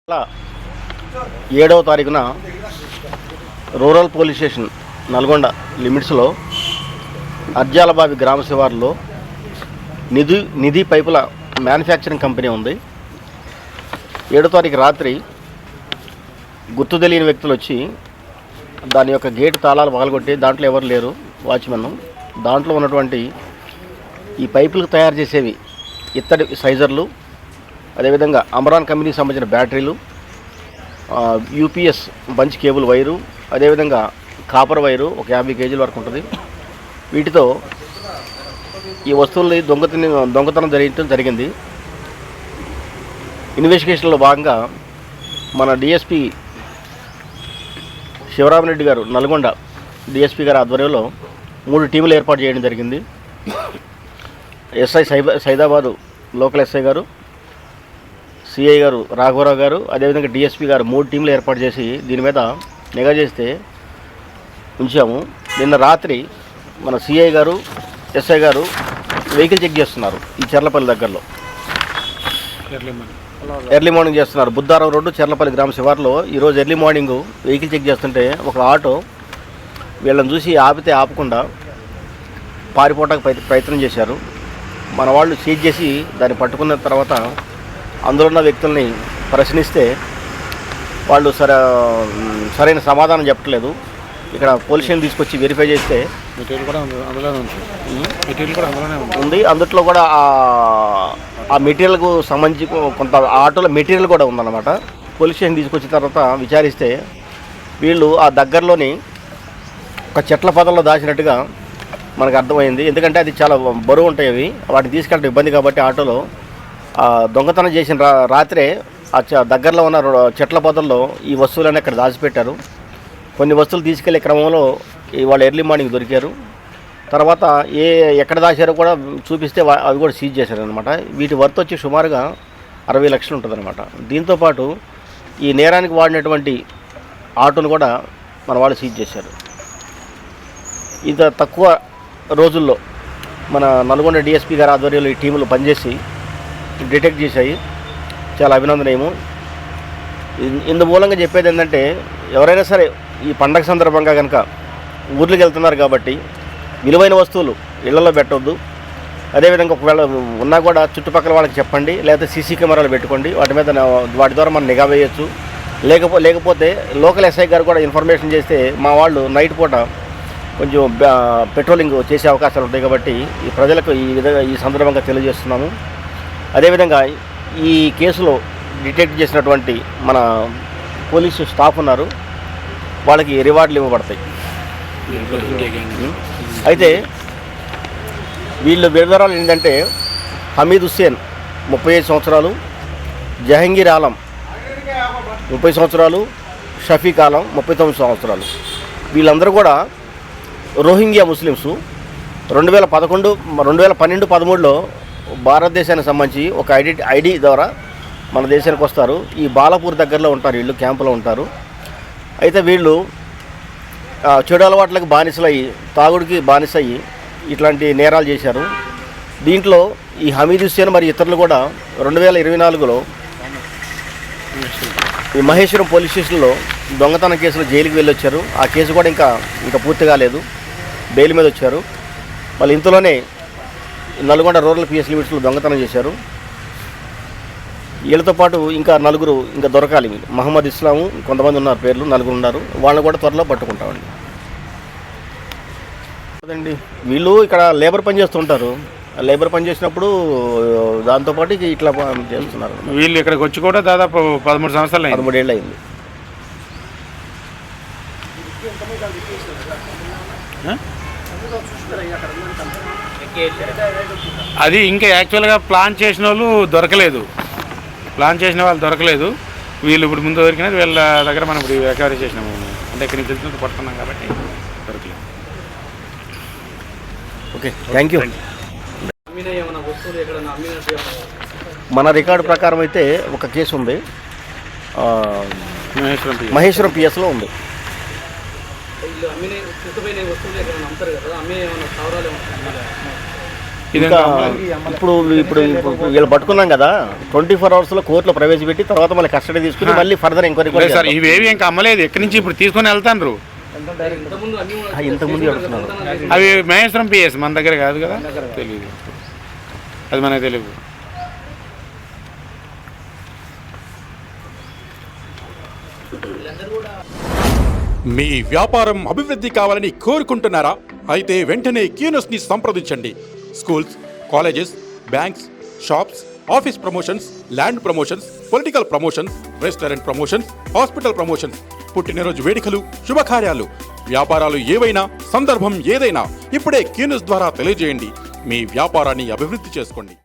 7వ తారీఖున rural police station Nalgonda లిమిట్స్లో అర్జాలబావి గ్రామ శివారులో నిధి పైపుల మ్యానుఫ్యాక్చరింగ్ కంపెనీ ఉంది. 7వ తారీఖు రాత్రి గుర్తు తెలియని వ్యక్తులు వచ్చి దాని యొక్క గేటు తాళాలు పగలగొట్టి దాంట్లో ఎవరు లేరు, వాచ్మెన్. దాంట్లో ఉన్నటువంటి ఈ పైపులకు తయారు చేసేవి ఇత్తడి సైజర్లు, అదేవిధంగా అమరాన్ కంపెనీకి సంబంధించిన బ్యాటరీలు, యూపీఎస్ బంచ్ కేబుల్ వైరు, అదేవిధంగా కాపర్ వైరు ఒక 50 కేజీల వరకు ఉంటుంది. వీటితో ఈ వస్తువుల్ని దొంగతనం జరిగింది. ఇన్వెస్టిగేషన్లో భాగంగా మన డిఎస్పి శివరామరెడ్డి గారు, నల్గొండ డిఎస్పి గారి ఆధ్వర్యంలో 3 టీములు ఏర్పాటు చేయడం జరిగింది. ఎస్ఐ సైదాబాదు లోకల్ ఎస్ఐ గారు, సిఐ గారు రాఘవరావు గారు, అదేవిధంగా డిఎస్పి గారు 3 టీంలు ఏర్పాటు చేసి దీని మీద నిఘా చేస్తే ఉంచాము. నిన్న రాత్రి మన సిఐ గారు, ఎస్ఐ గారు వెహికల్ చెక్ చేస్తున్నారు ఈ చెర్లపల్లి దగ్గరలో. ఎర్లీ మార్నింగ్ చేస్తున్నారు. బుద్ధారావు రోడ్డు చెర్లపల్లి గ్రామ శివార్లో ఈరోజు ఎర్లీ మార్నింగ్ వెహికల్ చెక్ చేస్తుంటే ఒక ఆటో వీళ్ళని చూసి ఆపితే ఆపకుండా పారిపోవడానికి ప్రయత్నం చేశారు. మన వాళ్ళు సీజ్ చేసి దాన్ని పట్టుకున్న తర్వాత అందులో ఉన్న వ్యక్తుల్ని ప్రశ్నిస్తే వాళ్ళు సరైన సమాధానం చెప్పట్లేదు. ఇక్కడ పోలీస్ స్టేషన్ తీసుకొచ్చి వెరిఫై చేస్తే మెటీరియల్ కూడా ఉంది. అందుట్లో కూడా ఆ మెటీరియల్కు సంబంధించి కొంత ఆటోలో మెటీరియల్ కూడా ఉందన్నమాట. పోలీస్ స్టేషన్ తీసుకొచ్చిన తర్వాత విచారిస్తే వీళ్ళు ఆ దగ్గరలోని ఒక చెట్ల పొదల్లో దాచినట్టుగా మనకు అర్థమైంది. ఎందుకంటే అది చాలా బరువు ఉంటాయి, అవి వాటిని తీసుకెళ్ళడం ఇబ్బంది కాబట్టి ఆటోలో దొంగతనం చేసిన రాత్రే ఆ దగ్గరలో ఉన్న చెట్ల పొదల్లో ఈ వస్తువులన్నీ అక్కడ దాచిపెట్టారు. కొన్ని వస్తువులు తీసుకెళ్లే క్రమంలో వాళ్ళు ఎర్లీ మార్నింగ్ దొరికారు. తర్వాత ఎక్కడ దాచారో కూడా చూపిస్తే అవి కూడా సీజ్ చేశారనమాట. వీటి వర్త్ వచ్చి సుమారుగా 60 లక్షలు ఉంటుందన్నమాట. దీంతోపాటు ఈ నేరానికి వాడినటువంటి ఆటోను కూడా మన వాళ్ళు సీజ్ చేశారు. ఇంత తక్కువ రోజుల్లో మన నల్గొండ డిఎస్పీ గారి ఆధ్వర్యంలో ఈ టీములు పనిచేసి డిటెక్ట్ చేశాయి. చాలా అభినందనీయము. ఇందు మూలంగా చెప్పేది ఏంటంటే, ఎవరైనా సరే ఈ పండగ సందర్భంగా కనుక ఊర్లకు వెళ్తున్నారు కాబట్టి విలువైన వస్తువులు ఇళ్లలో పెట్టవద్దు. అదేవిధంగా ఒకవేళ ఉన్నా కూడా చుట్టుపక్కల వాళ్ళకి చెప్పండి, లేకపోతే సీసీ కెమెరాలు పెట్టుకోండి. వాటి ద్వారా మనం నిఘా వేయచ్చు. లేకపోతే లోకల్ ఎస్ఐ గారు కూడా ఇన్ఫర్మేషన్ చేస్తే మా వాళ్ళు నైట్ పూట కొంచెం పెట్రోలింగ్ చేసే అవకాశాలు ఉంటాయి. కాబట్టి ఈ ప్రజలకు ఈ సందర్భంగా తెలియజేస్తున్నాము. అదేవిధంగా ఈ కేసులో డిటెక్ట్ చేసినటువంటి మన పోలీసు స్టాఫ్ ఉన్నారు, వాళ్ళకి రివార్డులు ఇవ్వబడతాయి. అయితే వీళ్ళు వివరాలు ఏంటంటే, హమీద్ హుస్సేన్ 35 సంవత్సరాలు, జహంగీర్ ఆలం 30 సంవత్సరాలు, షఫీక్ ఆలం 39 సంవత్సరాలు. వీళ్ళందరూ కూడా రోహింగ్యా ముస్లిమ్స్. 2012-13లో భారతదేశానికి సంబంధించి ఒక ఐడి ద్వారా మన దేశానికి వస్తారు. ఈ బాలాపూర్ దగ్గరలో ఉంటారు, వీళ్ళు క్యాంపులో ఉంటారు. అయితే వీళ్ళు చెడు అలవాట్లకు బానిసలయ్యి, తాగుడికి బానిసయ్యి ఇట్లాంటి నేరాలు చేశారు. దీంట్లో ఈ హమీద్ హుస్సేన్ మరియు ఇతరులు కూడా 2024లో ఈ మహేశ్వరం పోలీస్ స్టేషన్లో దొంగతనం కేసులో జైలుకి వెళ్ళి వచ్చారు. ఆ కేసు కూడా ఇంకా పూర్తి కాలేదు, బెయిల్ మీద వచ్చారు. మళ్ళీ ఇంతలోనే నల్గొండ రూరల్ పిఎస్ లిమిట్స్లో దొంగతనం చేశారు. వీళ్ళతో పాటు ఇంకా 4 ఇంకా దొరకాలి. మహమ్మద్ ఇస్లాము కొంతమంది ఉన్నారు, పేర్లు 4 ఉన్నారు. వాళ్ళని కూడా త్వరలో పట్టుకుంటామండి. అదండి, వీళ్ళు ఇక్కడ లేబర్ పని చేస్తుంటారు. లేబర్ పని చేసినప్పుడు దాంతోపాటు ఇట్లా చేస్తున్నారు. వీళ్ళు ఇక్కడికి వచ్చి కూడా దాదాపు 13 సంవత్సరాలు 13 ఏళ్ళు అయింది. అది ఇంకా యాక్చువల్గా ప్లాన్ చేసిన వాళ్ళు దొరకలేదు. వీళ్ళు ఇప్పుడు ముందు దొరికినది వీళ్ళ దగ్గర మనం ఇప్పుడు రికవరీ చేసినాము. అంటే ఇక్కడి నుంచి తెలిసినట్టు పడుతున్నాం కాబట్టి దొరకలేదు. Okay, thank you. మన రికార్డు ప్రకారం అయితే ఒక కేసు ఉంది, మహేశ్వరం పిఎస్లో ఉంది. ఇది ఇంకా ఇప్పుడు ఇప్పుడు ఇప్పుడు వీళ్ళు పట్టుకున్నాం కదా 24 అవర్స్లో కోర్టులో ప్రవేశపెట్టి తర్వాత మళ్ళీ కస్టడీ తీసుకుని మళ్ళీ ఫర్దర్ ఎంక్వైరీ కూడా సార్ ఇవేవి ఇంకా అమ్మలేదు, ఎక్కడి నుంచి ఇప్పుడు తీసుకొని వెళ్తాండ్రు. ఇంతకుముందు అడుగుతున్నారు. అవి మహేశ్వరం పిఎస్ మన దగ్గర కాదు కదా, తెలియదు, అది మనకు తెలియదు. మీ వ్యాపారం అభివృద్ధి కావాలని కోరుకుంటున్నారా? అయితే వెంటనే క్యూనస్ని సంప్రదించండి. Schools, colleges, banks, shops, office promotions, land promotions, political promotions, restaurant promotions, hospital promotions, పుట్టినరోజు వేడుకలు, శుభకార్యాలు, వ్యాపారాలు ఏవైనా, సందర్భం ఏదైనా ఇప్పుడే క్యూనస్ ద్వారా తెలియజేయండి. మీ వ్యాపారాన్ని అభివృద్ధి చేసుకోండి.